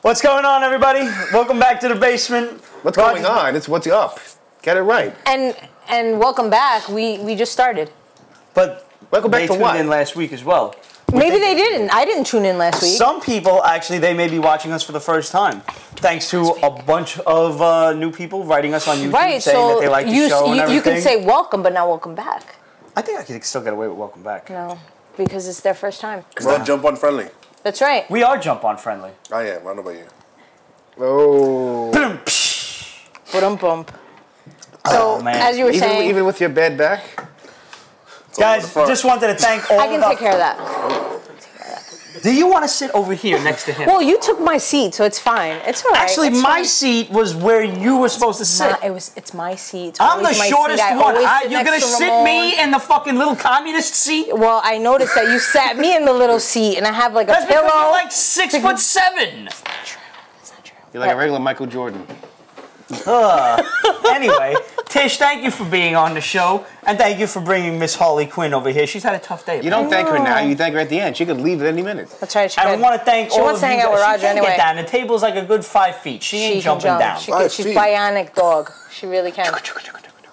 What's going on, everybody? Welcome back to the basement. What's going on? It's what's up. Get it right. And welcome back. We just started. But welcome back to what? They tuned in last week as well. Maybe they didn't. I didn't tune in last week. Some people, actually, they may be watching us for the first time. Thanks to a bunch of new people writing us on YouTube saying that they like the show and everything. You can say welcome, but not welcome back. I think I can still get away with welcome back. No, because it's their first time. It's not jump on friendly. That's right. We are jump on friendly. I am. I don't know about you. Oh. Bump. So, as you were saying... Even with your bad back? Guys, just wanted to thank all I can take care of that. Do you want to sit over here next to him? Well, you took my seat, so it's fine. It's all right. Actually, my seat was where you were supposed to sit. It's my seat. I'm the shortest one. You're going to sit me in the fucking little communist seat? Well, I noticed that you sat me in the little seat, and I have like a pillow. That's because you're like 6'7". That's not true. That's not true. You're like a regular Michael Jordan. Anyway, Tish, thank you for being on the show, and thank you for bringing Miss Harley Quinn over here. She's had a tough day. You don't thank her now. You thank her at the end. She could leave at any minute. That's right. I want to thank all of you. She wants to hang out with Roger anyway. Get down. The table's like a good 5 feet. She ain't jumping down. She's bionic dog. She really can.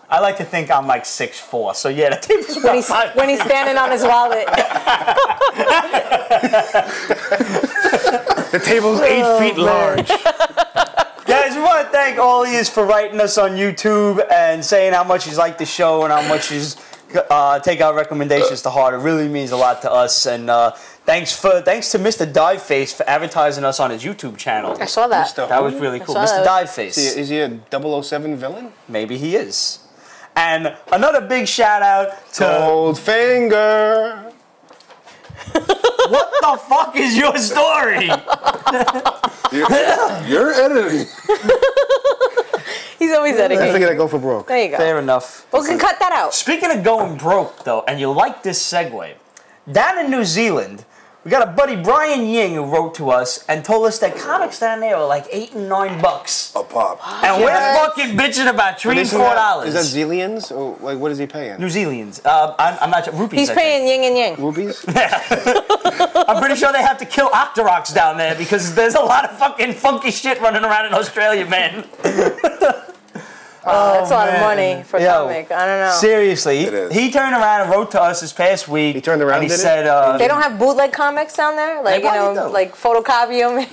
I like to think I'm like 6'4", so yeah, the table's about 5 feet. When he's standing on his wallet. The table's 8 feet large. Guys, we want to thank all of you for writing us on YouTube and saying how much you like the show and how much you take our recommendations to heart. It really means a lot to us. And thanks to Mr. Diveface for advertising us on his YouTube channel. I saw that. That was really cool. Mr. Diveface. Is he a 007 villain? Maybe he is. And another big shout out to Goldfinger. What the fuck is your story? You're editing. He's always editing. I figured I'd go for broke. There you go. Fair enough. We can cut that out. Speaking of going broke, though, and you like this segue, down in New Zealand, we got a buddy, Brian Ying, who wrote to us and told us that comics down there are like $8 and $9 a pop. And we're fucking bitching about $3 and $4. Is that zillions? Or like, what is he paying? New Zealand's. I'm not sure. Rupees. He's paying yin and yang. Rupees? I'm pretty sure they have to kill Octoroks down there because there's a lot of fucking funky shit running around in Australia, man. That's a lot of money for a comic. I don't know. Seriously, he turned around and wrote to us this past week. He turned around and he did said, they don't have bootleg comics down there, like like photocopy them.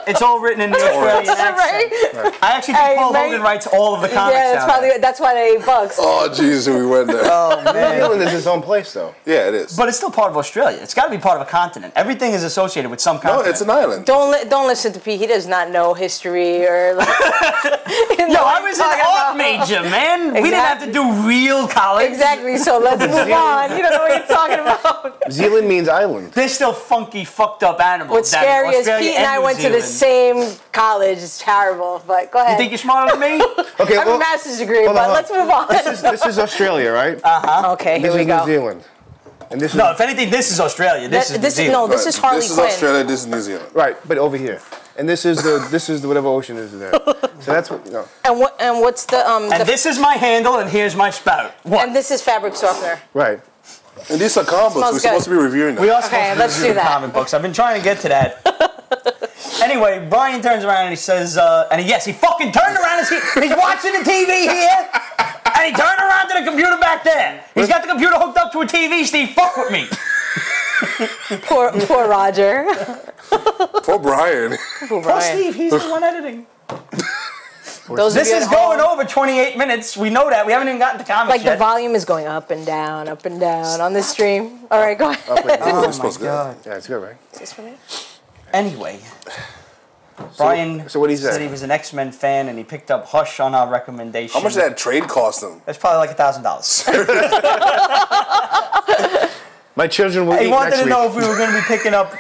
It's all written in the Australian accent. Right? I actually think Paul Hogan writes all of the comics. Yeah, that's why they $8. Oh Jesus, we went there. Oh man, New Zealand is its own place, though. Yeah, it is. But it's still part of Australia. It's got to be part of a continent. Everything is associated with some continent. No, it's an island. Don't listen to Pete. He does not know history or. Like, Yo, I was an art major. Man, exactly. We didn't have to do real college. Exactly, so let's move on. You don't know what you're talking about. Zealand means island. They're still funky, fucked up animals. What's scary is Pete and I went to the same college. It's terrible, but go ahead. You think you're smarter than me? Okay, I have a master's degree, but let's move on. This is Australia, right? Uh-huh. Okay, here we go. This is New Zealand. And this if anything, this is Australia. This is New Zealand. No, this is Harley Quinn. This is Australia, this is New Zealand. Right, but over here. And this is the whatever ocean is there. So that's what, And what's the And this is my handle, and here's my spout. What? And this is fabric softener. Right. And these are comic books. We're supposed to be reviewing them. We are supposed to be reviewing comic books. I've been trying to get to that. Anyway, Brian turns around and he says, he fucking turned around and he's watching the TV here, and he turned around to the computer back there. He's got the computer hooked up to a TV, Steve. Fuck with me. Poor Roger. Poor Brian. Poor Steve, he's the one editing. This is going over 28 minutes. We know that. We haven't even gotten to comics yet. The volume is going up and down on this stream. All right, go ahead. Oh my God. Yeah, it's good, right? Is this for me? Anyway, Brian so what he said he was an X-Men fan and he picked up Hush on our recommendation. How much did that trade cost him? That's probably like $1,000. My children will eat next week. He wanted to know if we were going to be picking up,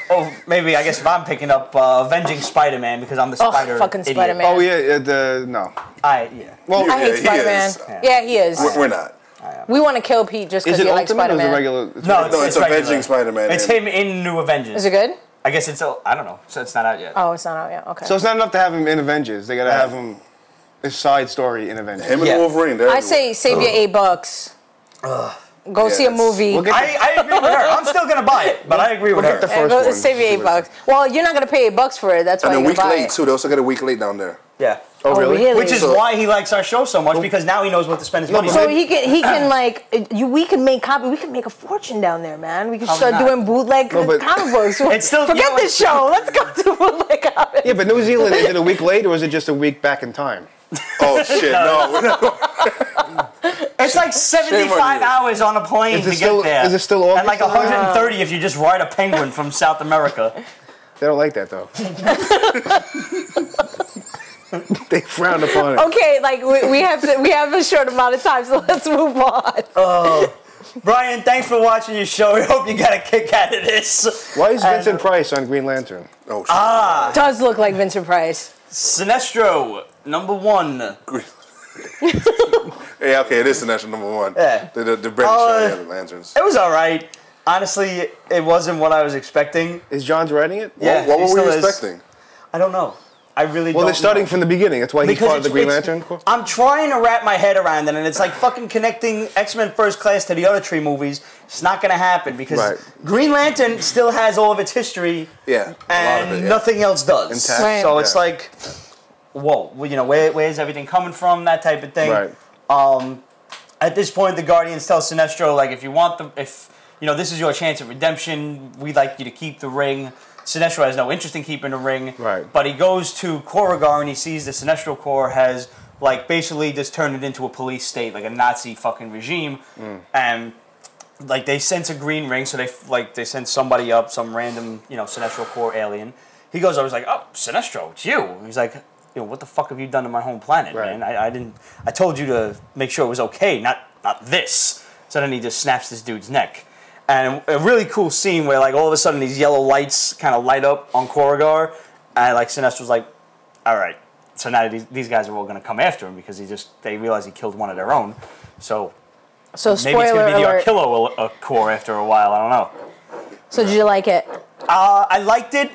maybe I guess if I'm picking up Avenging Spider-Man because I'm the Spider fucking idiot. Spider-Man. Oh yeah, no. Well, I hate Spider-Man. Yeah, he is. We're not. We want to kill Pete just because he likes Spider-Man. Is it regular? No, it's Avenging Spider-Man. It's him in New Avengers. Is it good? I guess it's, I don't know. So it's not out yet. Oh, it's not out yet. Okay. So it's not enough to have him in Avengers. They got to have him a side story in Avengers. Him and Wolverine. I say save your $8. Go see a movie. We'll I agree with her. I'm still gonna buy it, but I agree with her. the first one. Save you $8. Well, you're not gonna pay $8 for it. That's why And a you're week gonna buy late it. too. They also got a week late down there. Yeah. Oh, really? Which is why he likes our show so much, because now he knows what to spend his money So on. he can like we can make a fortune down there, man. We can Probably start not. doing bootleg but- comic books. It's still- Forget you know, this show. Let's go to bootleg comics. Yeah, but New Zealand, is it a week late or is it just a week back in time? Oh shit! No, we're not. It's like 75 you. hours on a plane Is it to still- get there. is it still August? And like 130 if you just ride a penguin from South America. They don't like that, though. They frown upon it. Okay, like we have a short amount of time, so let's move on. Brian, thanks for watching your show. I hope you got a kick out of this. Why is Vincent Price on Green Lantern? Oh shit. Does look like Vincent Price. Sinestro, #1. Yeah, okay, it is the national #1. Yeah. The British the lanterns. It was all right. Honestly, it wasn't what I was expecting. Is John's writing it? Yeah, What he were we still is. expecting? I don't know. I really Well, don't they're starting know. from the beginning. That's why he's part of the Green Lantern Corps. I'm trying to wrap my head around it, and it's like fucking connecting X-Men First Class to the other three movies. It's not going to happen because Right. Green Lantern still has all of its history, Yeah, a lot of and it, yeah. nothing else does. Intact. Right. So it's Yeah. like, whoa, well, you know, where's everything coming from? That type of thing. Right. At this point, the Guardians tell Sinestro, like, if you know, this is your chance of redemption, we'd like you to keep the ring. Sinestro has no interest in keeping the ring. Right. But he goes to Korugar and he sees the Sinestro Corps has, like, basically just turned it into a police state, like a Nazi fucking regime. And, like, they sense a green ring, so they send somebody up, some random, you know, Sinestro Corps alien. He goes, I was like, oh, Sinestro, it's you. He's like, you know, what the fuck have you done to my home planet, Right. man? I told you to make sure it was okay, not this. So then he just snaps this dude's neck. And a really cool scene where, like, all of a sudden these yellow lights kind of light up on Korugar, and, like, Sinestro's like, all right, so now these guys are all going to come after him because they realize he killed one of their own. So maybe it's going Spoiler to be the alert. Arkillo Corps after a while. I don't know. So did you like it? I liked it.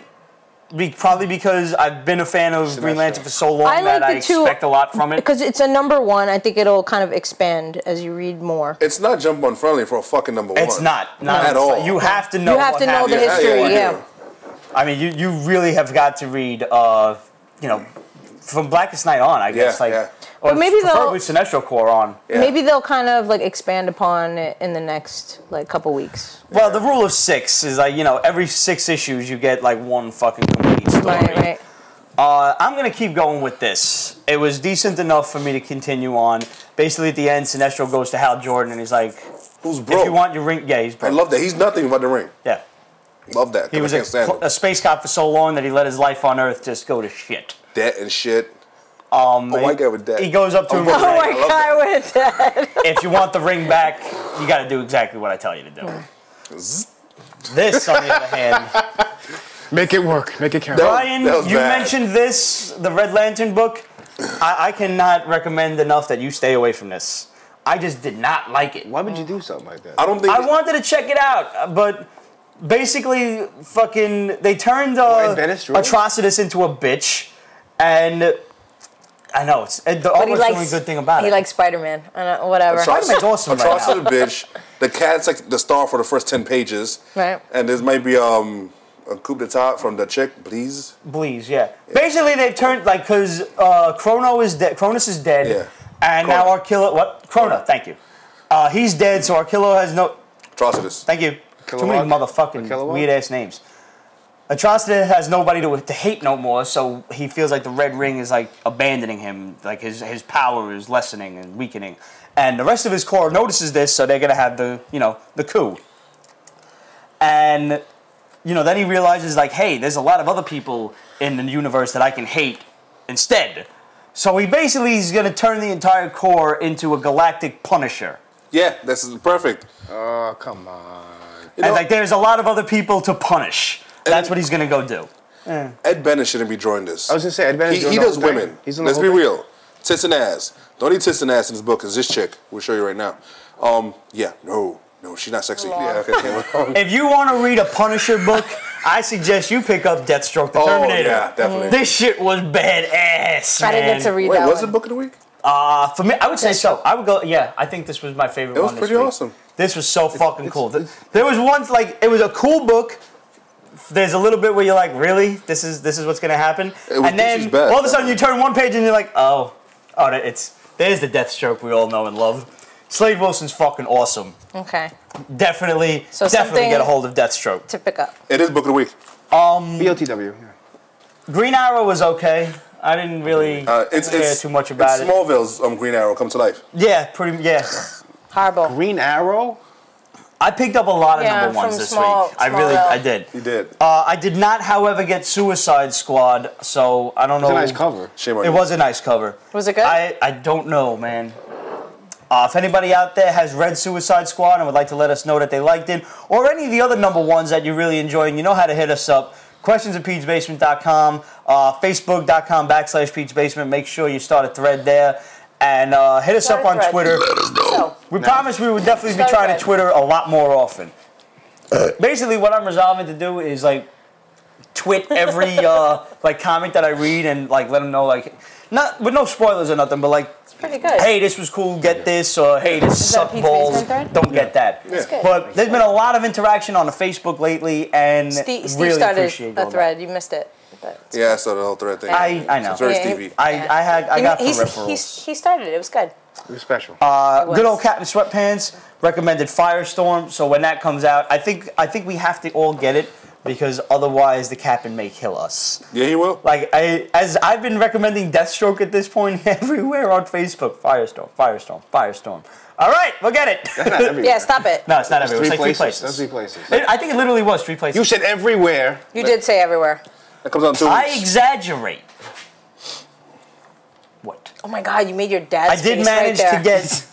Probably because I've been a fan of Green Lantern for so long I that liked I it too, expect a lot from it. Because it's a #1. I think it'll kind of expand as you read more. It's not jump on friendly for a fucking #1. It's not at all. You have to know. You have to know the history, yeah. I mean, you really have got to read, you know, from Blackest Night on, I guess. Or But maybe they'll- preferably Sinestro Corps on. Yeah. Maybe they'll kind of like expand upon it in the next like couple weeks. Well, the rule of 6 is like, you know, every 6 issues you get like one fucking complete story. Right. I'm going to keep going with this. It was decent enough for me to continue on. Basically, at the end, Sinestro goes to Hal Jordan and he's like, Who's broke? if you want your ring, yeah, he's I broke. love that. He's nothing but the ring. Yeah. Love that. He was I can't stand a space cop for so long that he let his life on Earth just go to shit. Debt and shit. A white guy with debt. He goes up to him and Oh says, my love God, with that. if you want the ring back, you got to do exactly what I tell you to do. This, on the other hand, Make it work. Make it count. Brian, that was you bad. mentioned this, the Red Lantern book. I cannot recommend enough that you stay away from this. I just did not like it. Why would you do something like that? I don't think. I wanted to check it out, but basically, fucking, they turned Ed Bennett, really? Atrocitus into a bitch, and I know it's the almost the only good thing about it. He likes Spider-Man. Whatever. Spider-Man's awesome right Atrocitus now. bitch. The cat's like the star for the first 10 pages. Right. And there might be a coup d'etat from the chick, please. Bleeze, yeah. Basically, they've turned like because Cronus is dead, Yeah. and now Arkillo. What? Krona, thank you. He's dead, so Arkillo has no. Atrocitus. Thank you. Too many motherfucking Kilowog? weird ass names. Atrocity has nobody to hate no more, so he feels like the Red Ring is like abandoning him, like his power is lessening and weakening. And the rest of his corps notices this, so they're gonna have the coup. And then he realizes like, hey, there's a lot of other people in the universe that I can hate instead. So he basically is gonna turn the entire corps into a galactic Punisher. Yeah, this is perfect. Oh, come on. And like, there's a lot of other people to punish. That's what he's gonna go do. Ed Bennett shouldn't be drawing this. I was gonna say Ed Bennett's doing He the does whole thing. women. He's doing the Let's whole be thing. real. Tits and ass. Don't need tits and ass in this book, because this chick, we'll show you right now. Yeah, no, she's not sexy. Yeah, okay. If you want to read a Punisher book, I suggest you pick up Deathstroke the Terminator. Yeah, definitely. This shit was badass, I didn't man. get to read Wait, that was one. it book of the week? For me, I would say so. I would go. Yeah, I think this was my favorite. It was one pretty this week. awesome. This was so fucking cool. There was once like it was a cool book. There's a little bit where you're like, really, this is what's gonna happen, and then all of a sudden you turn one page and you're like, oh, there's the Deathstroke we all know and love. Slade Wilson's fucking awesome. Okay. Definitely get a hold of Deathstroke. To pick up. It is book of the week. BOTW. Yeah. Green Arrow was okay. I didn't really care too much about it. Smallville's Green Arrow come to life. Yeah, Horrible. Green Arrow? I picked up a lot of number ones this week. I did. You did. I did not, however, get Suicide Squad, so I don't know. It was a nice cover. Shame on you. It was a nice cover. Was it good? I don't know, man. If anybody out there has read Suicide Squad and would like to let us know that they liked it, or any of the other number ones that you're really enjoying, you know how to hit us up. Questions@Pete'sBasement.com, Facebook.com/Pete'sBasement. Make sure you start a thread there. And hit us up on Twitter. We promise we would definitely be trying to Twitter a lot more often. Basically, what I'm resolving to do is like twit every like comment that I read and like let them know, like, not with no spoilers or nothing, but like, it's pretty good. Hey, this was cool. Get this, or hey, this sucked balls. Don't get that. Yeah. But there's been a lot of interaction on the Facebook lately, and Steve really started appreciate a thread. You missed it. Yeah, I saw the whole thread thing. I know. It's very Stevie. I got peripherals. He started it. It was good. It was special. Good old Captain Sweatpants recommended Firestorm. So when that comes out, I think we have to all get it because otherwise the Captain may kill us. Yeah, he will. Like as I've been recommending Deathstroke at this point everywhere on Facebook. Firestorm. All right, we'll get it. That's not everywhere. Yeah, stop it. No, it's not everywhere. It's like 3 places. That's 3 places. I think it literally was 3 places. You said everywhere. You did say everywhere. That comes on 2 weeks. I exaggerate. What? Oh my God! You made your dad's I did face manage right to get.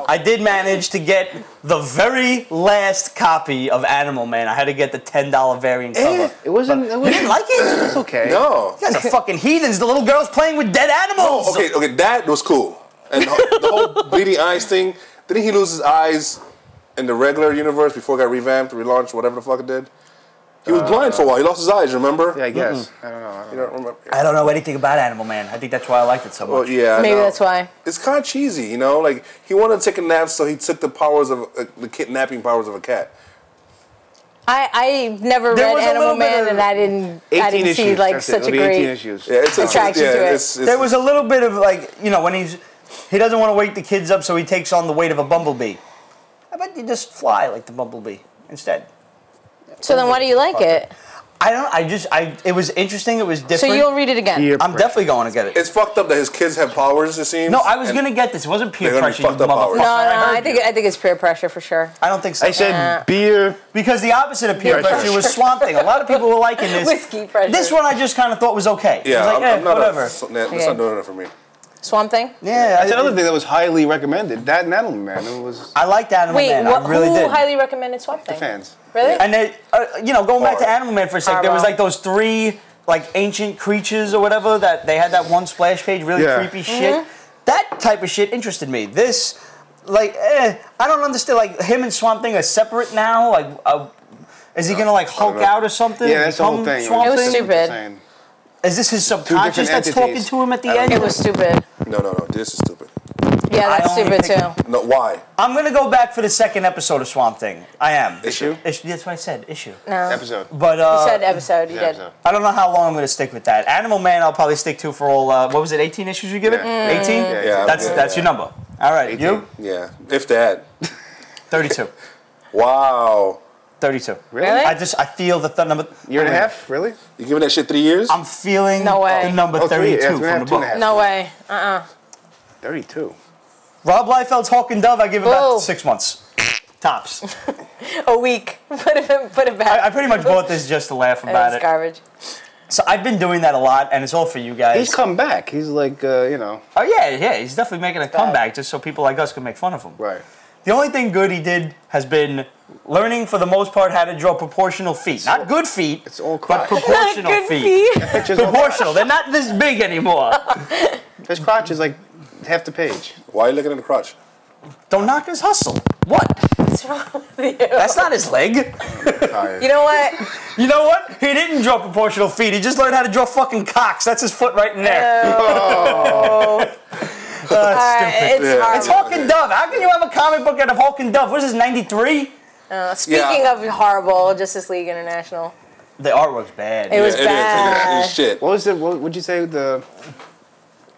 I did manage to get the very last copy of Animal Man. I had to get the $10 variant cover. It wasn't. You didn't like it? It's okay. No. You guys are fucking heathens. The little girl's playing with dead animals. Oh, okay, that was cool. And the whole bleeding eyes thing. Didn't he lose his eyes in the regular universe before it got revamped, relaunched, whatever the fuck it did? He was blind for a while. He lost his eyes, remember? Yeah, I guess. I don't know. You don't remember? I don't know anything about Animal Man. I think that's why I liked it so much. Well, yeah, Maybe that's why. It's kind of cheesy, you know? Like, he wanted to take a nap, so he took the powers of the kidnapping powers of a cat. I never There read was a Animal little bit Man, of and I didn't see like That's such a It'll be 18 great issues. Yeah, it's attraction to it. There was a little bit of like, you know, when he doesn't want to wake the kids up, so he takes on the weight of a bumblebee. I bet you just fly like the bumblebee instead. So then why do you like it? It was interesting. It was different. So you'll read it again. I'm definitely going to get it. It's fucked up that his kids have powers, it seems. No, I was going to get this. It wasn't peer they're gonna be pressure, you fucked up motherfucker. powers. No, I think it's peer pressure for sure. I don't think so. I said beer. Because the opposite of peer pressure was Swamp Thing. A lot of people were liking this. Whiskey pressure. This one I just kind of thought was okay. Yeah, I was like, I'm not whatever. That's not doing it for me. Swamp Thing? Yeah. That's another thing that was highly recommended. That and Animal Man. It was I liked Animal Man. I really who did. highly recommended Swamp Thing? the fans. Really? And they, going back to Animal Man for a sec, there was like those 3 like ancient creatures or whatever that they had that one splash page, really creepy shit. That type of shit interested me. This, like, I don't understand. Like him and Swamp Thing are separate now. Like, is he gonna like Hulk out or something? Yeah, that's the whole thing. It was stupid. Is this his subconscious that's talking to him at the end? It was stupid. No. This is stupid. Yeah, that's I only stupid too. No, why? I'm gonna go back for the 2nd episode of Swamp Thing. I am. Issue? That's what I said. Issue. No. Episode. But You said episode. You did. Episode. I don't know how long I'm gonna stick with that. Animal Man, I'll probably stick to for all. What was it? 18 issues you give it? 18. Yeah, That's your number. All right. 18. You? Yeah, if that. 32. Wow. 32. Really? I feel the number. Year and a half? Really? You giving that shit 3 years? I'm feeling No way. the number 3, 32 yeah, from the 2.5, book. 2.5. No way. 32. Rob Liefeld's Hawk and Dove, I give about Whoa. 6 months. Tops. A week. Put it back. I pretty much bought this just to laugh about It's it. garbage. So I've been doing that a lot, and it's all for you guys. He's come back. He's like, Oh, yeah, he's definitely making a comeback just so people like us can make fun of him. Right. The only thing good he did has been learning, for the most part, how to draw proportional feet. Not good feet, It's all but crotch. proportional Good feet. Pictures all Proportional. They're not this big anymore. His crotch is like half the page. Why are you looking at the crotch? Don't knock his hustle. What? It's wrong with you? That's not his leg. Tired. You know what? You know what? He didn't draw proportional feet. He just learned how to draw fucking cocks. That's his foot right in there. Oh. Stupid. It's hard. It's Hulk and Dove. How can you have a comic book out of Hulk and Dove? What is this, 93? Speaking of horrible, Justice League International. The artwork's bad. It was It bad. is shit. What was it? What would you say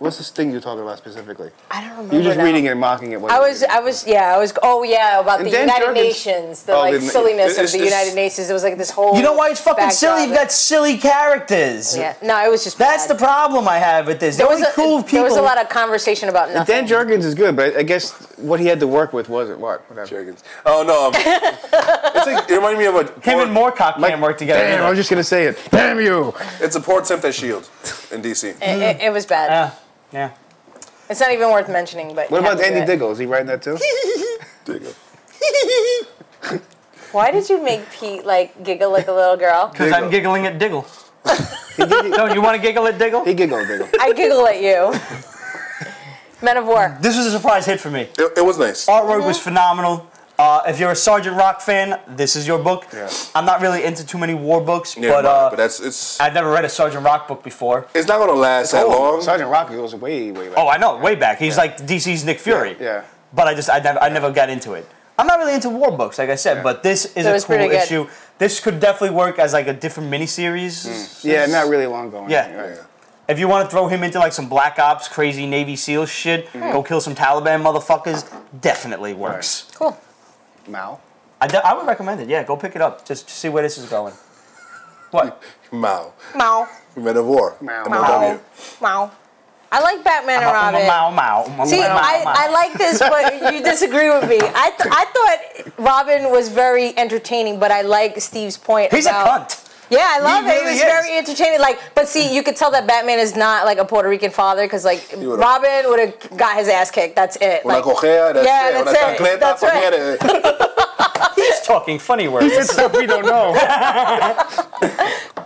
what's this thing you're talking about specifically? I don't remember. You were just now. reading it and mocking it. I was. Oh yeah, about And the Dan United Jurgens- Nations, the Oh, silliness of it's the just- United Nations. It was like this whole. You know why it's fucking backdrop silly? of You've it. got silly characters. Yeah, no, it was just. That's bad. the problem I have with this. There was only cool people. There was a lot of conversation about nothing. Dan Jurgens is good, but I guess what he had to work with wasn't what? Whatever. Jergens. Oh no. It's like, it reminded me of a Him and Moorcock can't work together. Damn, I was just gonna say it. Damn you! It's a poor attempt at Shield in DC. It was bad. Yeah. It's not even worth mentioning. But What you have about to do Andy it. Diggle? Is he writing that too? There you go. Why did you make Pete like giggle like a little girl? Because I'm giggling at Diggle. Don't you want to giggle at Diggle? He giggled, Diggle. I giggle at you. Men of War. This was a surprise hit for me. It was nice. Artwork was phenomenal. If you're a Sergeant Rock fan, this is your book. Yeah. I'm not really into too many war books, Yeah, but it's I've never read a Sergeant Rock book before. not gonna last that long. Sergeant Rocky goes way, way back. Oh, I know, way back. He's like DC's Nick Fury. Yeah. But I never got into it. I'm not really into war books, like I said, but this is It a was cool pretty good. issue. This could definitely work as like a different miniseries. Yeah, not really long going. Yeah. Right. If you want to throw him into like some Black Ops, crazy Navy SEAL shit, go kill some Taliban motherfuckers, definitely works. Cool. Mao. I would recommend it. Yeah, go pick it up just to see where this is going. What? Mao. Mow. Men of War. Mao. MOW. Mow. I like Batman and Robin. Mow. See, I like this, but you disagree with me. I thought Robin was very entertaining, but I like Steve's point He's about... a cunt. Yeah, I love it. really He was is. very entertaining. Like, but see, you could tell that Batman is not like a Puerto Rican father because, like, would've- Robin would have got his ass kicked. That's it. Una Like, cojea, that's yeah, it. that's Una it. chancleta, That's right. forget it. He's talking funny words. It's stuff we don't know.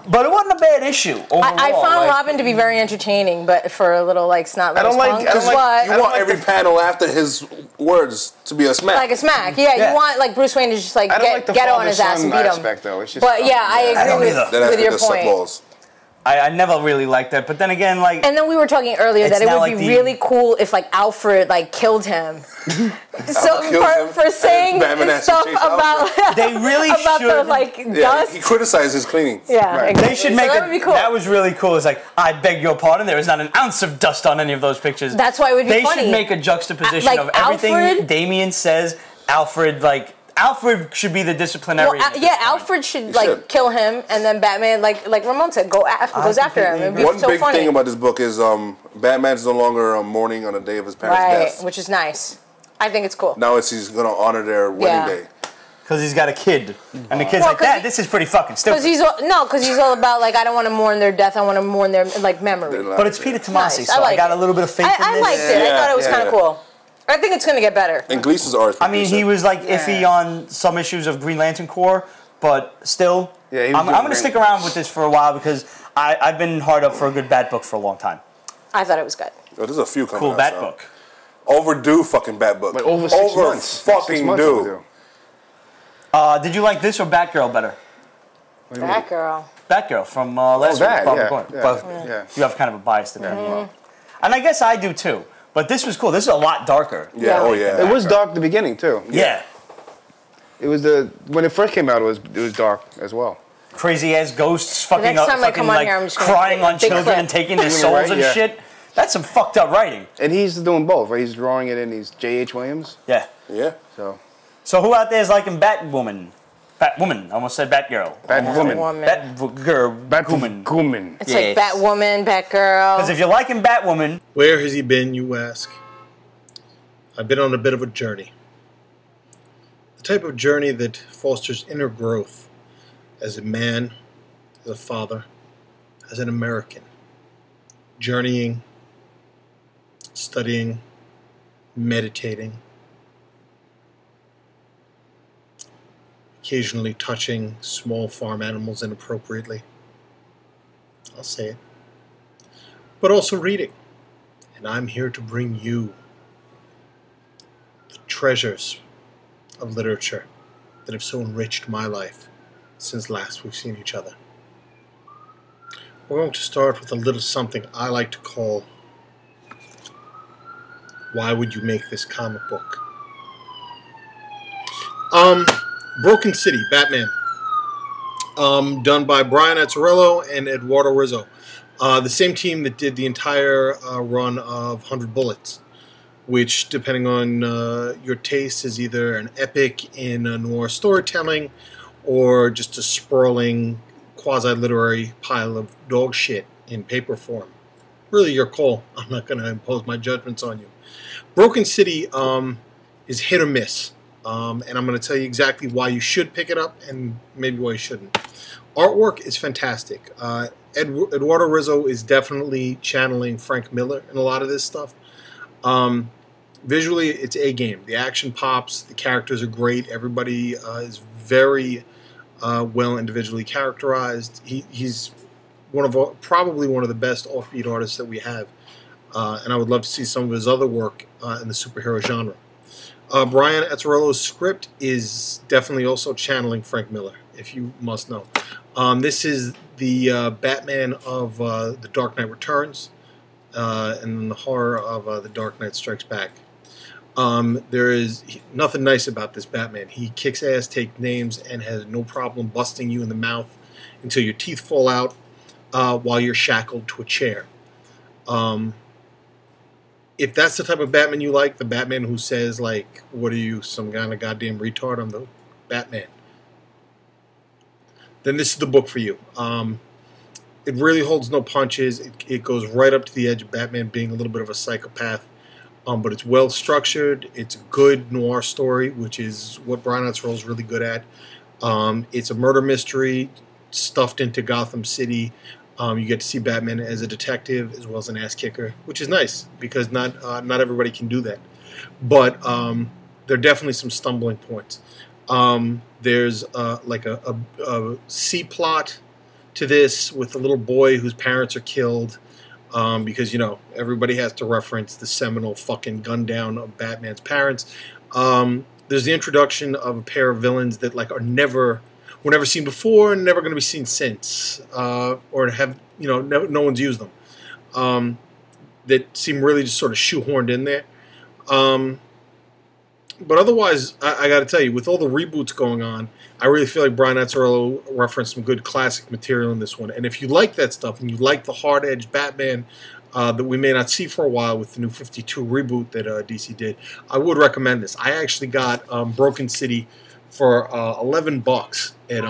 But it wasn't a bad issue overall. I found like, Robin to be very entertaining, but for a little like snot. I don't like- I don't like- what? You want every panel after his words to be a smack. Like a smack. Yeah, Yeah. you want like Bruce Wayne to just like I don't like the get on his ass and father-son beat him. aspect, though. It's just But yeah, I don't agree either. with your just suck point. balls. I never really liked that. But then again, like, And then we were talking earlier It's that it not would like be the- really cool if like Alfred like killed him. So killed him, for saying Batman has to stuff chase about they really about the should. like Yeah, dust. he criticized his cleaning. Yeah, Right. exactly. They should So make that it. would be cool. That was really cool. It's like, I beg your pardon, there is not an ounce of dust on any of those pictures. That's why it would be They funny. should make a juxtaposition Like of everything Alfred- Damien says. Alfred should be the disciplinarian. Well, at this yeah, point. Alfred should like should. kill him, and then Batman, like Ramon said, goes after him. It'd be One so big funny. thing about this book is Batman's no longer mourning on the day of his parents' right, death. which is nice. I think it's cool. Now he's going to honor their wedding Yeah. day. Because he's got a kid. And the kid's Well, like, 'cause Dad, he- this is pretty fucking stupid. Because he's all about like I don't want to mourn their death. I want to mourn their like memory. But it's Peter Tomasi, Nice. so I I like got it. a little bit of faith in I this. liked it. I Yeah, thought it was yeah, kind of yeah. cool. I think it's gonna get better. And Gleason's art. I mean, he was like iffy on some issues of Green Lantern Corps, but still, Yeah, he was I'm doing going to great. stick around with this for a while because I've been hard up for a good Bat book for a long time. I thought it was good. Oh, there's a few coming Cool out, Bat so. book. Overdue fucking Bat book. Like over 6 months. Fucking 6 months due. overdue. Did you like this or Batgirl better? What do you mean? Batgirl. Batgirl from last week. that, Barbara yeah, Gordon. yeah, But yeah. you have kind of a bias to that. And I guess I do too. But this was cool. This is a lot darker. Yeah, Yeah. oh yeah. It was dark at the beginning too. Yeah. It was when it first came out. It was dark as well. Crazy ass ghosts fucking next up, time I fucking come on like here, I'm just gonna crying get a on big children clip. and taking their You souls right, and yeah. shit. That's some fucked up writing. And he's doing both. Right? He's drawing it in. He's J.H. Williams. Yeah. Yeah. So who out there is liking Batwoman? Batwoman. I almost said Batgirl. Batwoman. Batgirl. Batwoman. It's like Batwoman, Batgirl. Because if you're liking Batwoman, Where has he been, you ask? I've been on a bit of a journey. The type of journey that fosters inner growth as a man, as a father, as an American. Journeying, studying, meditating, occasionally touching small farm animals inappropriately. I'll say it. But also reading. And I'm here to bring you the treasures of literature that have so enriched my life since last we've seen each other. We're going to start with a little something I like to call, why would you make this comic book? Broken City, Batman. Done by Brian Azzarello and Eduardo Rizzo. The same team that did the entire run of 100 Bullets, which, depending on your taste, is either an epic in noir storytelling or just a sprawling quasi-literary pile of dog shit in paper form. Really your call. I'm not going to impose my judgments on you. Broken City is hit or miss, and I'm going to tell you exactly why you should pick it up and maybe why you shouldn't. Artwork is fantastic. Eduardo Rizzo is definitely channeling Frank Miller in a lot of this stuff. Visually, it's a game. The action pops. The characters are great. Everybody is very well individually characterized. He's probably one of the best offbeat artists that we have, and I would love to see some of his other work in the superhero genre. Brian Azzarello's script is definitely also channeling Frank Miller, if you must know. This is the Batman of The Dark Knight Returns and the horror of The Dark Knight Strikes Back. There is nothing nice about this Batman. He kicks ass, takes names, and has no problem busting you in the mouth until your teeth fall out while you're shackled to a chair. If that's the type of Batman you like, the Batman who says, like, what are you, some kind of goddamn retard? I'm the Batman. Then this is the book for you. It really holds no punches. It goes right up to the edge of Batman being a little bit of a psychopath. But it's well structured. It's a good noir story, which is what Brian Azzarello is really good at. It's a murder mystery stuffed into Gotham City. You get to see Batman as a detective as well as an ass kicker, which is nice because not everybody can do that. But there are definitely some stumbling points. There's like a C plot to this with a little boy whose parents are killed. Because, you know, everybody has to reference the seminal fucking gun down of Batman's parents. There's the introduction of a pair of villains that, like, were never seen before and never going to be seen since, or have, you know, no one's used them. That seem really just sort of shoehorned in there. But otherwise, I got to tell you, with all the reboots going on, I really feel like Brian Azzarello referenced some good classic material in this one. And if you like that stuff and you like the hard-edged Batman that we may not see for a while with the new 52 reboot that DC did, I would recommend this. I actually got Broken City for $11 at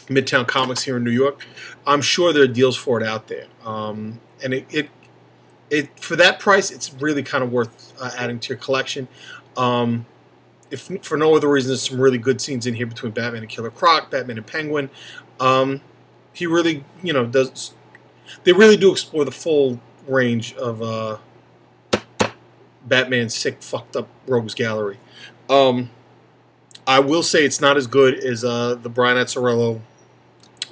Midtown Comics here in New York. I'm sure there are deals for it out there. And it for that price, it's really kind of worth adding to your collection. If for no other reason, there's some really good scenes in here between Batman and Killer Croc, Batman and Penguin. He really, you know, does. They really do explore the full range of Batman's sick, fucked up rogues gallery. I will say it's not as good as the Brian Azzarello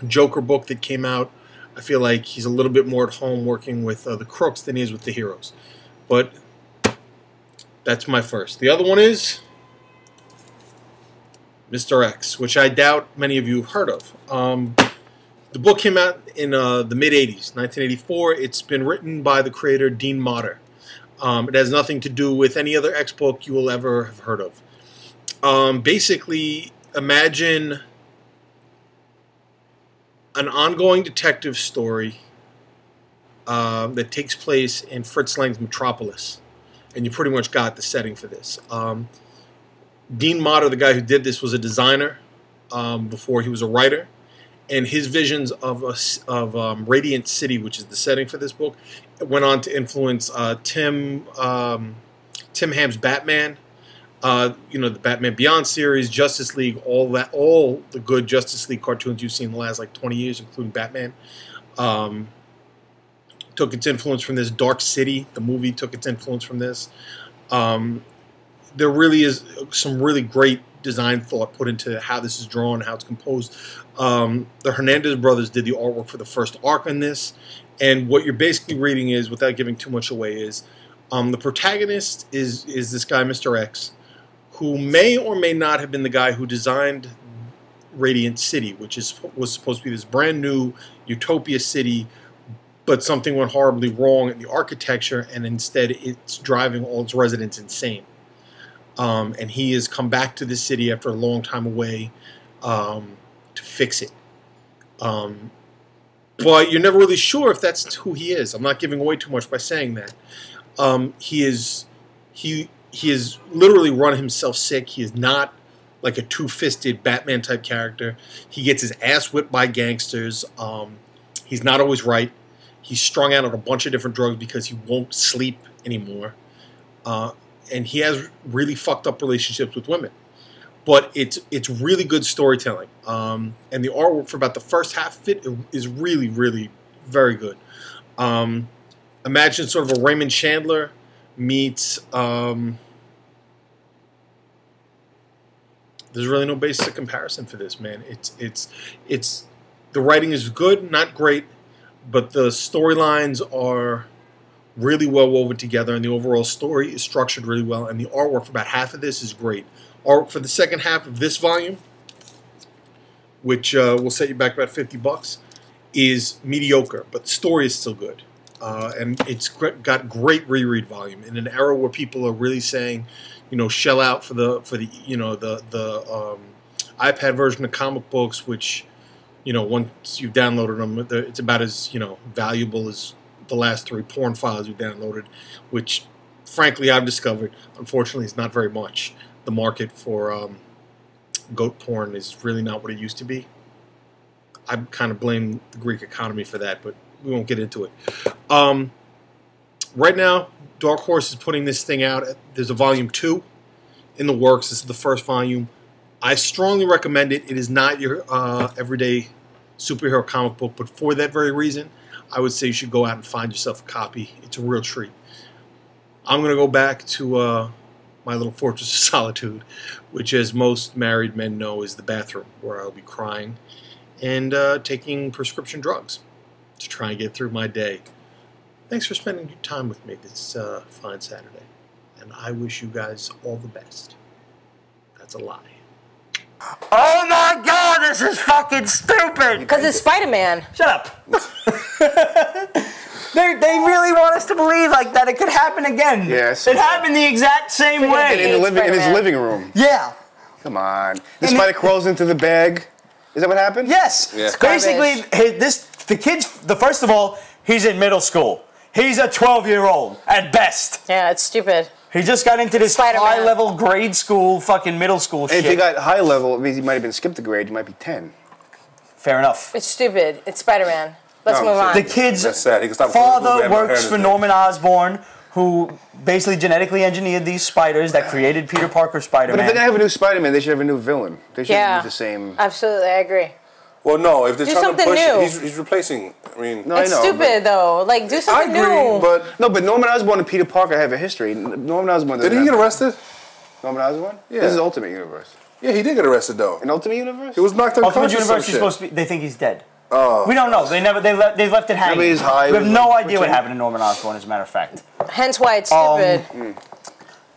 Joker book that came out. I feel like he's a little bit more at home working with the crooks than he is with the heroes. But that's my first. The other one is Mr. X, which I doubt many of you have heard of. The book came out in the mid-'80s, 1984. It's been written by the creator Dean Motter. It has nothing to do with any other X book you will ever have heard of. Basically, imagine an ongoing detective story that takes place in Fritz Lang's Metropolis. And you pretty much got the setting for this. Dean Motter, the guy who did this, was a designer before he was a writer. And his visions of Radiant City, which is the setting for this book, went on to influence Tim Ham's Batman, you know, the Batman Beyond series, Justice League, all the good Justice League cartoons you've seen in the last like 20 years, including Batman. Took its influence from this. Dark City, the movie, took its influence from this. There really is some really great design thought put into how this is drawn, how it's composed. The Hernandez brothers did the artwork for the first arc on this, and what you're basically reading is, without giving too much away, is the protagonist is this guy, Mr. X, who may or may not have been the guy who designed Radiant City, which was supposed to be this brand new utopia city, but something went horribly wrong in the architecture, and instead it's driving all its residents insane. And he has come back to the city after a long time away to fix it. But you're never really sure if that's who he is. I'm not giving away too much by saying that. He has literally run himself sick. He is not like a two-fisted Batman type character. He gets his ass whipped by gangsters. He's not always right. He's strung out on a bunch of different drugs because he won't sleep anymore. And he has really fucked up relationships with women. But it's really good storytelling. And the artwork for about the first half of it is really, really very good. Imagine sort of a Raymond Chandler meets... there's really no basis of comparison for this, man. It's the writing is good, not great, but the storylines are really well woven together, and the overall story is structured really well, and the artwork for about half of this is great. Artwork for the second half of this volume, which will set you back about $50, is mediocre, but the story is still good. And it's got great reread volume in an era where people are really saying, you know, shell out for the iPad version of comic books, which, you know, once you've downloaded them, it's about as, you know, valuable as the last 3 porn files you downloaded, which, frankly, I've discovered, unfortunately, is not very much. The market for goat porn is really not what it used to be. I kind of blame the Greek economy for that, but we won't get into it. Right now, Dark Horse is putting this thing out. There's a volume 2 in the works. This is the first volume. I strongly recommend it. It is not your everyday superhero comic book, but for that very reason, I would say you should go out and find yourself a copy. It's a real treat. I'm going to go back to my little fortress of solitude, which, as most married men know, is the bathroom, where I'll be crying and taking prescription drugs to try and get through my day. Thanks for spending your time with me this fine Saturday, and I wish you guys all the best. That's a lie. Oh my God, this is fucking stupid! Because it's Spider-Man. Shut up. They really want us to believe like that it could happen again. Yes. It happened the exact same way. In his living room. Yeah. Come on. The spider crawls into the bag. Is that what happened? Yes. Yeah. Basically, first of all, he's in middle school. He's a 12-year-old at best. Yeah, it's stupid. He just got into this high-level grade school, fucking middle school shit. And if he got high level, it means he might have been skipped a grade. He might be 10. Fair enough. It's stupid. It's Spider-Man. Let's move on. The kid's That's sad. He can stop father works for Norman Osborn, who basically genetically engineered these spiders that created Peter Parker Spider-Man. But if they're going to have a new Spider-Man, they should have a new villain. They shouldn't use the same... Absolutely, I agree. Well, no, if they're Do trying to something push, new. he's replacing. I mean, No, It's I know, stupid, though. Like, do something I agree, new. but No, but Norman Osborn and Peter Parker have a history. Norman Osborn doesn't didn't he have- get arrested? Norman Osborn? Yeah. This is Ultimate Universe. Yeah, he did get arrested though. In Ultimate Universe? He was knocked Ultimate unconscious. Universe is supposed to be. They think he's dead. Oh. We don't know. They've left it hanging. Maybe he's high. We have no Like, idea what happened to Norman Osborn, as a matter of fact. Hence why it's stupid.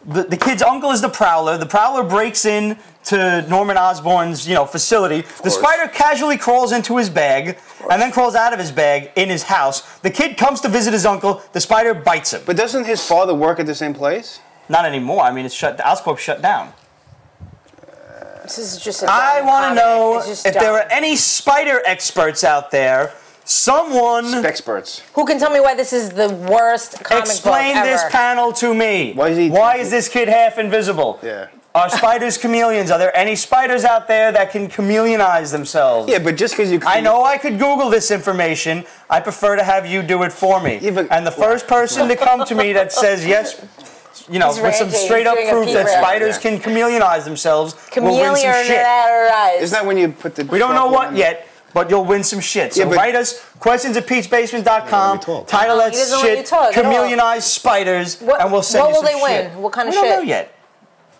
The kid's uncle is the Prowler. The Prowler breaks in to Norman Osborn's, facility. The spider casually crawls into his bag and then crawls out of his bag in his house. The kid comes to visit his uncle. The spider bites him. But doesn't his father work at the same place? Not anymore. I mean, it's shut. The Oscorp's shut down. This is just a I dumb want to comic. know It's just if dumb. there are any spider experts out there. Someone Experts. Who can tell me why this is the worst comic explain book this ever? panel to me. Why is this kid half invisible? Yeah. Are spiders chameleons? Are there any spiders out there that can chameleonize themselves? Yeah, but just because you... I know I could Google this information. I prefer to have you do it for me. Yeah, but- And the first person to come to me that says yes, with some ranting. straight up He's doing a proof that P-rap. spiders can chameleonize themselves will win some shit. Chameleonize. Isn't that when you put the... We don't know what yet, but you'll win some shit. So Yeah, but- write us, questions@peachbasement.com, title He that doesn't let you shit, talk at all. chameleonize spiders, What- and we'll send what you will some they shit. win? What kind of we shit? don't know yet.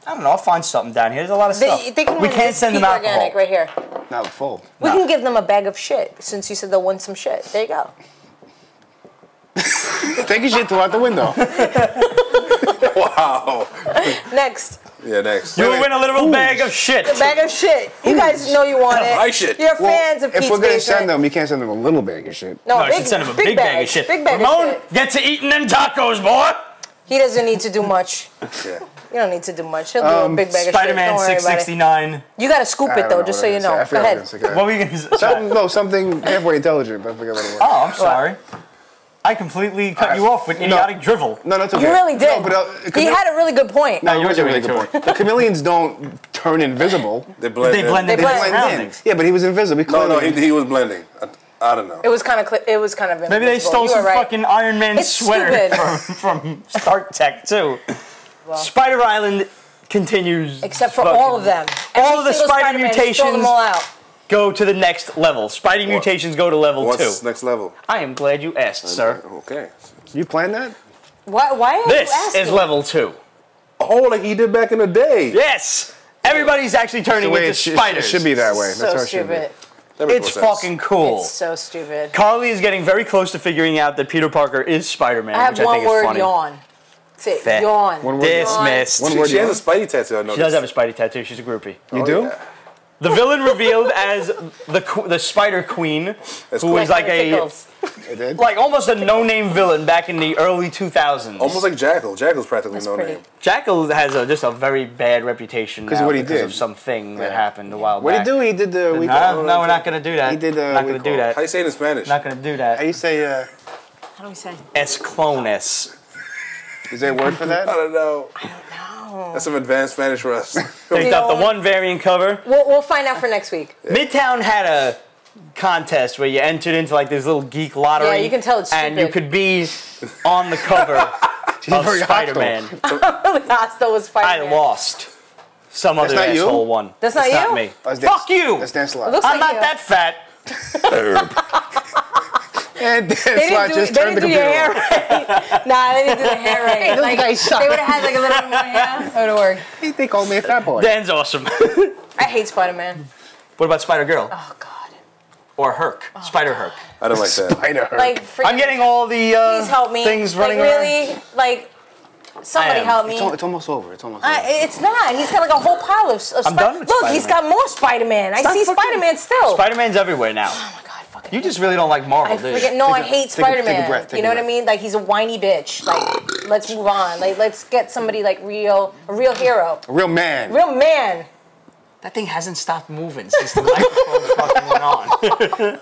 I don't know. I'll find something down here. There's a lot of stuff. They can We win can't this send them Peak alcohol. Organic right here. Not full. We can give them a bag of shit since you said they'll win some shit. There you go. Take your shit through out the window. Wow. Next. Yeah, next. You win a literal bag of shit. A bag of shit. You guys know you want it. My shit. You're fans of Pete's If we're gonna Basement. send them, you can't send them a little bag of shit. No, I should send him a big bag of shit. Big bag Ramon, of shit. get to eating them tacos, boy. He doesn't need to do much. Yeah. You don't need to do much. He'll do a big bag of shit. Spider-Man Don't worry about it. 669. You gotta scoop I it don't though, know just what so you I know. was Go gonna ahead. say. I forgot What were you going to say? Something halfway intelligent, but I forgot what it was. Oh, I'm sorry. I completely cut you off with idiotic drivel. No, that's okay. You really did. No, but He had a really good point. No, you're yours is a really doing good it point. The chameleons don't turn invisible. They blend in. They blend They into blend the in. surroundings. Yeah, but he was invisible. No, he was blending. I don't know. It was kind of Maybe they stole some fucking Iron Man It's sweater stupid. from Stark Tech, too. Spider Island continues. Except for fucking- all of them. All of the Every single spider Spider-Man, just throw mutations them all out. go to the next level. Spidey mutations go to level What's 2. next level? I am glad you asked, sir. Okay. You planned that? Why are This you asking? is level 2. Oh, like he did back in the day. Yes! Everybody's actually turning The way into it spiders. should be that way. That's So how it should be. stupid. That makes It's more sense. fucking cool. It's so stupid. Carly is getting very close to figuring out that Peter Parker is Spider-Man, I have which I one think is word, funny. yawn. That's it, Fat. yawn. One word, Dismissed. One She, word, she has yeah. a Spidey tattoo, I noticed. She does have a Spidey tattoo. She's a groupie. You do? Yeah. The villain revealed as the Spider Queen, That's who cool. was like Tickles. I did. like almost a no-name villain back in the early 2000s. Almost like Jackal. Jackal's practically That's no pretty. name. Jackal has just a very bad reputation Because of now what he because did. of something that Yeah. happened a while What did back. he do? He did the week. No, we're not gonna do that. He did, not gonna week do off. that. How do you say it in Spanish? Not gonna do How that. you say? How do we say? Es clones. Is there a word for that? I don't know. No. That's some advanced Spanish for us. Picked up the one variant cover. We'll find out for next week. Midtown had a contest where you entered into like this little geek lottery. Yeah, you can tell it's and stupid. you could be on the cover of very hostile. Spider-Man. Really hostile with I Spider-Man. lost. Some other not you? asshole won. That's not It's you? Not me. That's Fuck you! That's dance It lot. looks I'm like not you. that fat. And dance They lot didn't just do, they turned the didn't do your computer hair off. right. Nah, they didn't do the hair right. Those guys suck. They would have had like a little bit more hair. It would have worked. They called me a fat boy. Dan's awesome. I hate Spider-Man. What about Spider-Girl? Oh, God. Or Herc? Spider-Herc. I don't like that. Spider. Like, freaking, I'm getting all the please help me. things running like, around. really? Like, somebody I am. help me. It's almost over. It's almost over. It's not. He's got like a whole pile of I'm done with Look, he's got more Spider-Man. I Stop see fucking- Spider-Man still. Spider-Man's everywhere now. Oh, my God. Fucking You just really don't like Marvel, I do you? forget. No, I hate take a Spider-Man. breath, take You know a what I breath. mean? Like, he's a whiny bitch. Like, let's move on. Like, let's get somebody like a real hero. A real man. Real man. That thing hasn't stopped moving since the microphone fucking went on.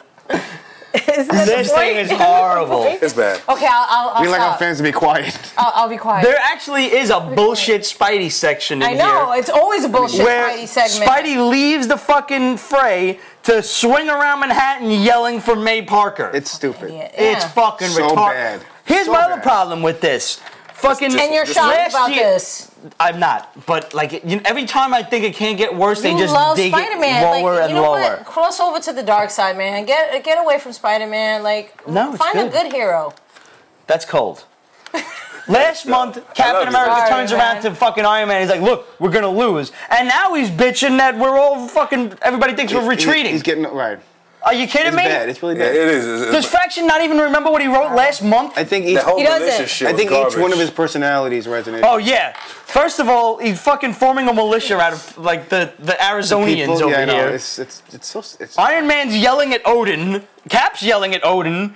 Isn't that the This thing point? is horrible. It's bad. Okay, I'll We like our stop. fans to be quiet. I'll be quiet. There actually is a bullshit Spidey section in I know. here. It's always a bullshit Where Spidey segment. Spidey leaves the fucking fray to swing around Manhattan yelling for May Parker. It's stupid. Yeah. It's fucking So retarded. bad. Here's So my other bad. problem with this. Fucking And you're Just shocked last about year- this. I'm not, but like every time I think it can't get worse, they You just love dig Spider-Man. it lower like, and you know lower. What? Cross over to the dark side, man. Get away from Spider-Man. Like, No, it's find a good. good hero. That's cold. Last month, Captain you. America Sorry, turns man. around to fucking Iron Man. He's like, "Look, we're gonna lose," and now he's bitching that we're all fucking. Everybody thinks we're retreating. He's getting right. Are you kidding It's me? bad. It's really Yeah, bad. it is. Does Fraction not even remember what he wrote last month? I think each. The whole He doesn't. militia shit I think was each garbage. one of his personalities resonates. Oh yeah. First of all, he's fucking forming a militia out of like the Arizonians People- over yeah, I know. here. It's so. It's, Iron Man's yelling at Odin. Cap's yelling at Odin.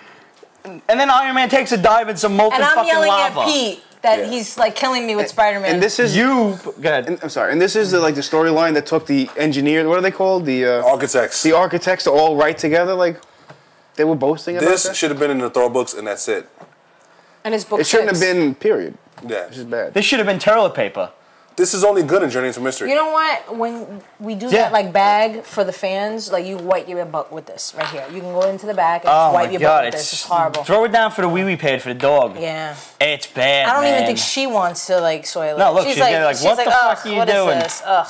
And then Iron Man takes a dive in some molten And I'm fucking yelling lava. at Pete that Yeah. he's like killing me with Spider-Man. and this is You go ahead. I'm sorry. And this is the storyline that took the engineers. What are they called? The Architects. architects to all write together. Like they were boasting about This that. should have been in the Thor books, and that's it. and his book It shouldn't have six. been. Period. Yeah. This is bad. This should have been toilet paper. This is only good in Journey into Mystery. You know what? When we do Yeah. that like bag for the fans, like you wipe your butt with this right here. You can go into the back and Oh just wipe my your god, butt with this. It's horrible. Throw it down for the wee wee pad for the dog. Yeah. It's bad. I don't even man. think she wants to like soil it. No, look, she's getting like, what the fuck "Ugh, are you what is doing?" this? Ugh.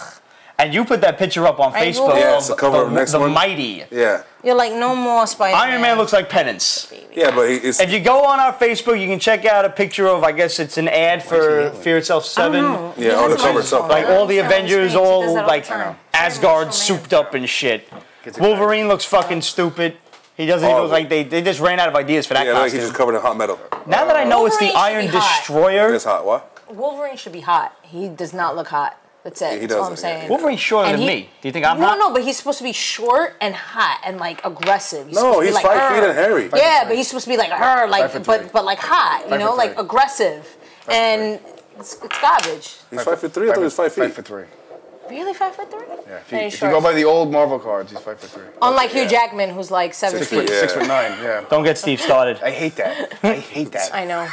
And you put that picture up on I Facebook. will. Yeah, it's the cover of the next the one. Mighty. Yeah. You're like, no more Spider-Man. Iron Man looks like Penance. Yeah, but it's If you go on our Facebook, you can check out a picture of, I guess it's an ad for Fear Itself 7. yeah on the cover itself. Like all the He does that Avengers, all all the like time. Asgard souped up and shit. Gets Wolverine looks fucking stupid. He doesn't even Oh. look like they just ran out of ideas for that Yeah, like costume. he's just covered in hot metal. Now that I know it's the Wolverine should Iron be hot. Destroyer, It's hot. What? Wolverine should be hot. He does not look hot. That's it. He That's all I'm doesn't, yeah. saying. Wolverine's shorter And than he- me. Do you think I'm hot? No, but he's supposed to be short and hot and like aggressive. No, supposed to be he's like 5 her. feet and hairy. Yeah, but he's supposed to be like her, like 5'3". but like hot, you know, 5'3". like aggressive. And it's garbage. He's 5'3". I thought he was 5 feet. 5'3". Really 5'3"? Yeah. And If he's you go short. by the old Marvel cards, he's 5'3". Unlike Hugh Jackman, who's like 7 6 feet. feet, yeah. 6'9". Yeah. Don't get Steve started. I hate that. I hate that. I know.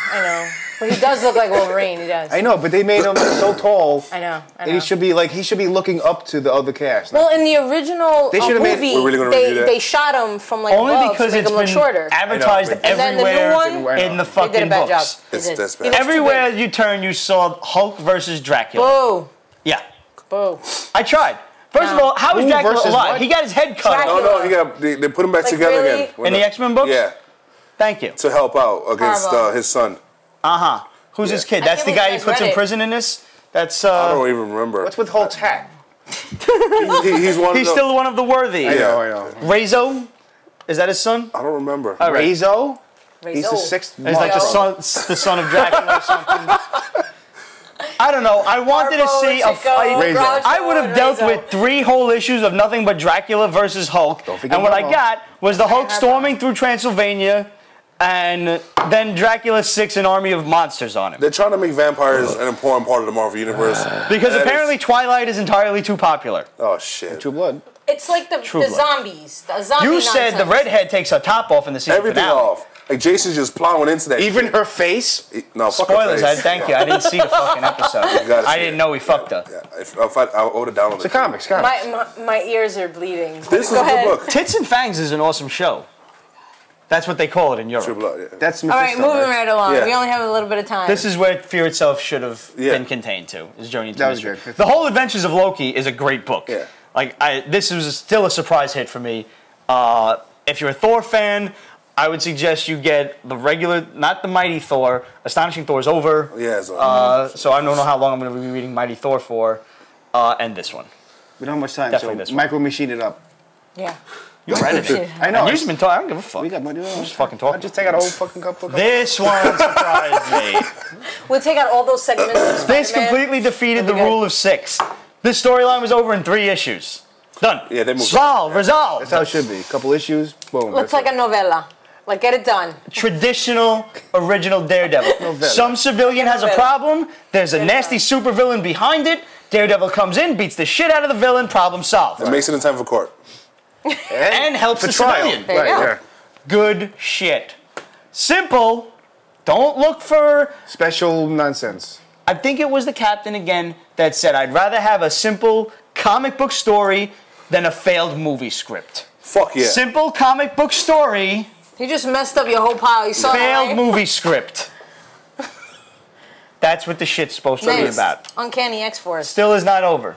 But he does look like Wolverine. He does. I know, but they made him so tall. I know. And he should be looking up to the other cast. Well, in the original They should've made- movie, We're really gonna review that? they shot him from like Only above because to make it's him look been shorter. advertised I know, but- And then the new everywhere one, I know. in the they did a fucking bad job. books. They It's did. that's bad. He looks too Everywhere big. you turn, you saw Hulk versus Dracula. Boo. Yeah. Boo. I tried. First of all, how is Who Dracula versus alive? what? He got his head cut Dracula. No, they put him back Like, together really? again. in the X-Men books? Yeah, Thank you. to help out against Horrible. his son. Uh-huh. Who's his kid? I That's can't the believe guy you he guys puts read in it. prison in this? That's, I don't even remember. What's with Hulk's hat? He's one. he's of still one of the worthy. I Yeah. know. Rezo? Is that his son? I don't remember. All right. Rezo? He's the Rizzo. 6th It's like the son of Dracula or something. I don't know. I wanted to see a fight. Rizzo. I would have dealt Rizzo. with 3 whole issues of nothing but Dracula versus Hulk. Don't forget And what I Ramon. got was the Hulk storming through Transylvania and then Dracula 6 an army of monsters on him. They're trying to make vampires an important part of the Marvel universe. Because That apparently is- Twilight is entirely too popular. oh shit! True Blood. It's like the Blood. zombies. The zombie You said the nonsense. redhead takes her top off in the season Everything finale. off. Like Jason's just plowing into that. Even her face? no fuck her Spoilers, face. thank you. I didn't see the fucking episode. gotta I see didn't it. know he fucked her. Yeah, if I would have downloaded It's a comics. My ears are bleeding. This Go is a ahead. good book. Tits and Fangs is an awesome show. That's what they call it in Europe. True Blood. Yeah. That's All right, Mephisto, moving right along. Yeah. We only have a little bit of time. This is where Fear itself should have Yeah. been contained to. Is Journey to That was Mystery. good. The whole Adventures of Loki is a great book. Yeah. Like this was still a surprise hit for me. If you're a Thor fan, I would suggest you get the regular, not the Mighty Thor. Astonishing Thor is over. Yeah, it's So I don't know how long I'm going to be reading Mighty Thor for. And this one. We don't have much time, Definitely so this one. micro machine it up. Yeah. You read it. I know. And you've been talking. I don't give a fuck. We got money. just fucking talking. I'll just take out a whole fucking couple. This one surprised me. We'll take out all those segments of This Spider-Man. completely defeated the That'd be good. rule of 6. This storyline was over in 3 issues. Done. Yeah, they moved. Solve, resolve. That's how it should be. Couple issues, boom. Looks that's like it. a novella. Like, get it done. Traditional, original Daredevil. Some civilian has a problem. There's a nasty supervillain behind it. Daredevil comes in, beats the shit out of the villain. Problem solved. It makes it in time for court. And helps for the trial. civilian. There you Right, go. yeah. Good shit. Simple. Don't look for. Special nonsense. I think it was the captain again that said, I'd rather have a simple comic book story than a failed movie script. Fuck yeah. Simple comic book story, He just messed up your whole pile. You saw that, failed right? movie script. That's what the shit's supposed to be Nice. about. Uncanny X-Force. Still is not over.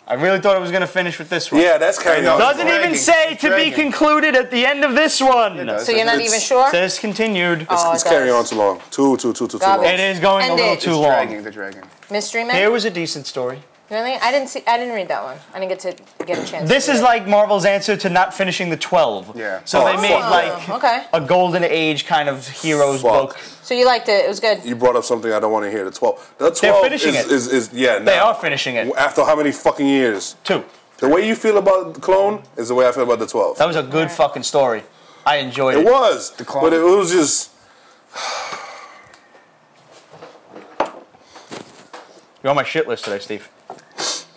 I really thought it was going to finish with this one. Yeah, that's kind of. Doesn't even dragging. say It's to be dragging. concluded at the end of this one. does. So you're not It's- even sure? Says continued. Oh, It's it carrying does. on too long. Too Garbage. It is going End a little it. too It's long. dragging. They're dragging. Mystery Man? Here was a decent story. Really? I didn't read that one. I didn't get a chance. This to is read it. like Marvel's answer to not finishing the 12. Yeah. So Oh, they made fuck. like Okay. a golden age kind of heroes Fuck. book. So you liked it. It was good. You brought up something I don't want to hear. The 12. The 12 They're finishing is, it. is yeah. They now. are finishing it. After how many fucking years? 2. The way you feel about the Clone is the way I feel about the 12. That was a good fucking story. I enjoyed It it. was, Clone. but it was just. You're on my shit list today, Steve.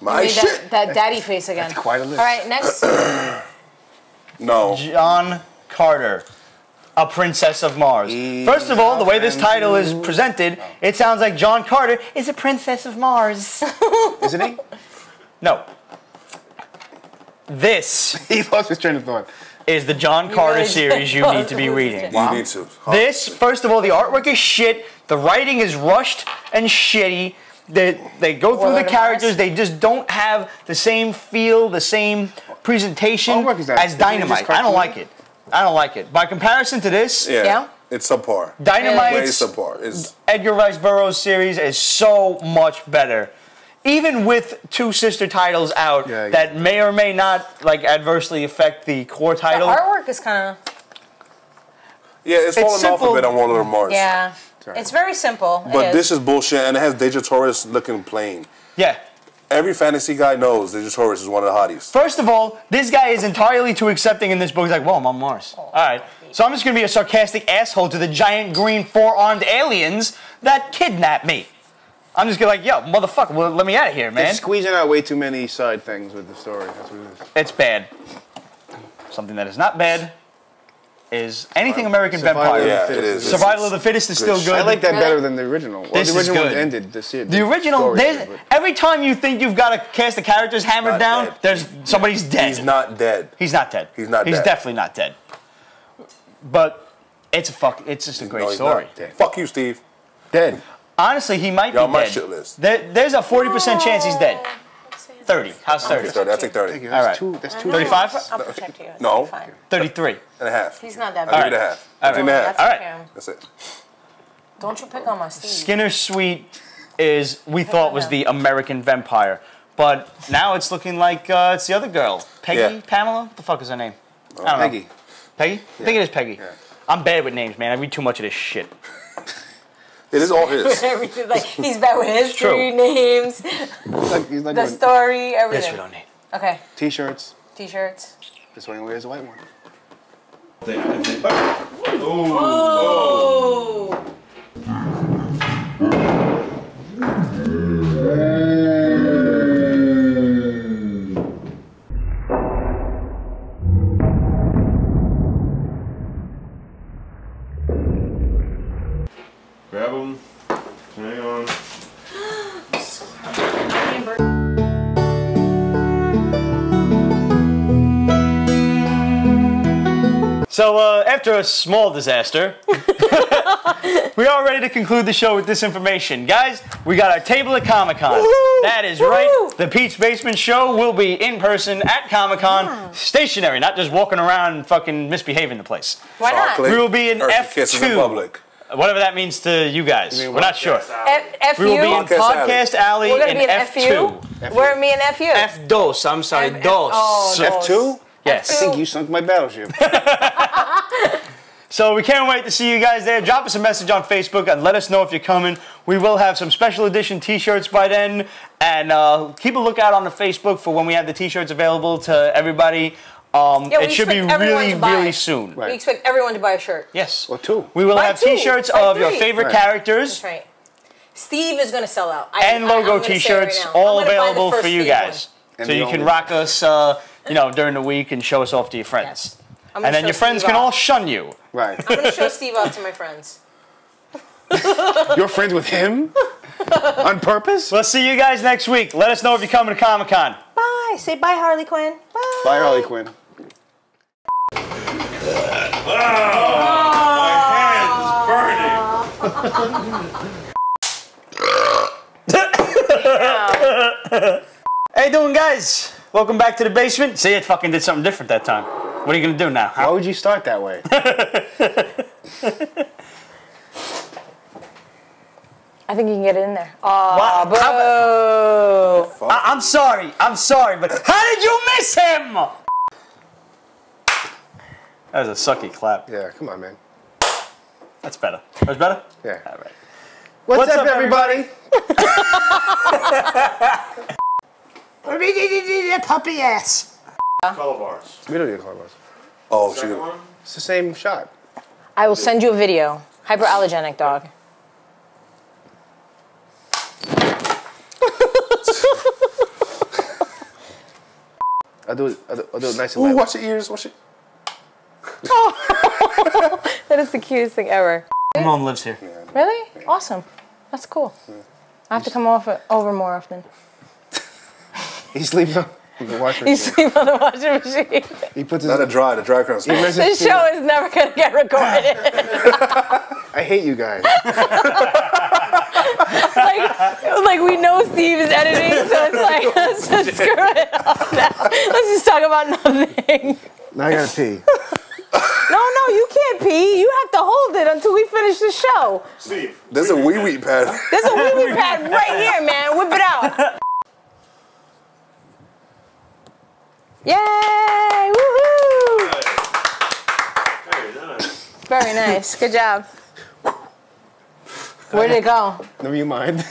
My Made shit. that daddy face again. Quite a list. All right, next. No. John Carter, A Princess of Mars. First of all, the way this title is presented, it sounds like John Carter is a princess of Mars. Isn't he? No. This He lost his train of thought. is the John Carter really series you need to be reading. You need to. This, first of all, the artwork is shit. The writing is rushed and shitty. They go through Warlord the of characters. Mars? They just don't have the same feel, the same presentation Artwork is that- as isn't it just Dynamite. I don't cartoony? like it. I don't like it. By comparison to this, Yeah. Yeah? It's subpar. Way Dynamite's subpar. It's, Edgar Rice Burroughs series is so much better. Even with 2 sister titles out Yeah, that may or may not like adversely affect the core The title. artwork is kind of. yeah, it's falling off simple. a bit on Warlord of Mars. Yeah. Sorry. It's very simple. But this is bullshit, and it has Deja Torres looking plain. Yeah. Every fantasy guy knows Deja Torres is one of the hotties. First of all, this guy is entirely too accepting in this book. He's like, well, I'm on Mars. All right. So I'm just going to be a sarcastic asshole to the giant green four-armed aliens that kidnapped me. I'm just going to like, yo, motherfucker, well, let me out of here, man. They're squeezing out way too many side things with the story. That's what it is. It's bad. Something that is not bad is anything American Vampire. Yeah, it is. Survival of the Fittest is still good. I like that better than the original. Well, This the is original good. ended this year. The original, every time you think you've got a cast of characters hammered Not down, dead. there's somebody's dead. He's not dead. He's not dead. He's not He's dead. definitely not dead. But it's just a great No, he's story. not. Fuck you, Steve. Dead. Honestly, he might You're be on my dead. shit list. There's a 40% chance he's dead. 30. How's 30? 30. I'll take 30. Thank you. All right. That's two. That's two. 35? I'll protect you. No. Fine. 33. And a half. He's not that I'll bad. give you the half. All I'll give you the half. All right. Him. That's it. Don't you pick on my Steve. Skinner Sweet we thought was the American vampire. But now it's looking like it's the other girl. Peggy? Yeah. Pamela? What the fuck is her name? I don't know. Peggy. Peggy? I think it is Peggy. Yeah. I'm bad with names, man. I read too much of this shit. It is all his. Everything, like, he's bad with history, true. names, He's like the story, This everything. we don't need. Okay, T-shirts. t-shirts. This one wears a white one. Oh! Grab them. Hang on. So, after a small disaster, we are ready to conclude the show with this information. Guys, we got our table at Comic-Con. That is right. The Pete's Basement Show will be in person at Comic-Con, stationary, not just walking around fucking misbehaving the place. Why not? Chocolate. We will be in Hershey Kisses in F2. public. Whatever that means to you guys. We're not sure. F We will be in FU? Podcast Alley We're gonna in be in F2. FU? We're me in FU. F2, I'm sorry, F- dos. oh, dos. F2? Yes. I think you sunk my battleship. So we can't wait to see you guys there. Drop us a message on Facebook and let us know if you're coming. We will have some special edition t-shirts by then. And keep a lookout on the Facebook for when we have the t-shirts available to everybody. Yeah, we it should be expect everyone really, to buy really it. soon. Right. We expect everyone to buy a shirt. Yes. Or two. We will Buy have two. t-shirts Buy of your three. favorite Right. characters That's right. Steve is going to sell out. and logo I'm gonna say it right t-shirts, now. all I'm gonna buy the available first for you Steve guys. one. So And you the can only- rock us, during the week and show us off to your friends. Yes. I'm gonna And then show your friends Steve can all off. shun you. Right. I'm going to show Steve off to my friends. You're friends with him? On purpose? We'll see you guys next week. Let us know if you're coming to Comic-Con. Bye. Say bye, Harley Quinn. Bye. Bye, Harley Quinn. Hey, doing guys? Welcome back to the basement. See, it fucking did something different that time. What are you gonna do now? Why would you start that way? I think you can get it in there. Wow. Boo. I'm sorry, but how did you miss him? That was a sucky clap. Yeah, come on, man. That's better. That's better? Yeah. All right. What's up, everybody? Puppy ass. Color bars. We don't need color bars. Oh, Second shoot. one. It's the same shot. I will send you a video. Hyperallergenic dog. I'll do it nice and Ooh, light. watch your ears. Watch it. That is the cutest thing ever. Ramon lives here. Really? Awesome. That's cool. I have to come over more often. He sleeps on the washing You machine. sleep on the washing machine. He puts his... Not a dry. The dry crowd. he wears his This feet- show is never going to get recorded. I hate you guys. like we know Steve is editing, so it's like, let's just screw it up now. Let's just talk about nothing. Now I gotta pee. No, you can't pee. You have to hold it until we finish the show. Steve. There's a wee pad. There's a wee-wee pad right here, man. Whip it out. Yay! Woohoo! Very nice. Very nice. Good job. Where did it go? Never you mind.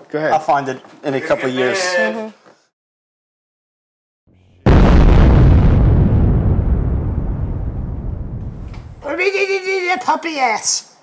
Go ahead. I'll find it in a couple of years. Puppy ass.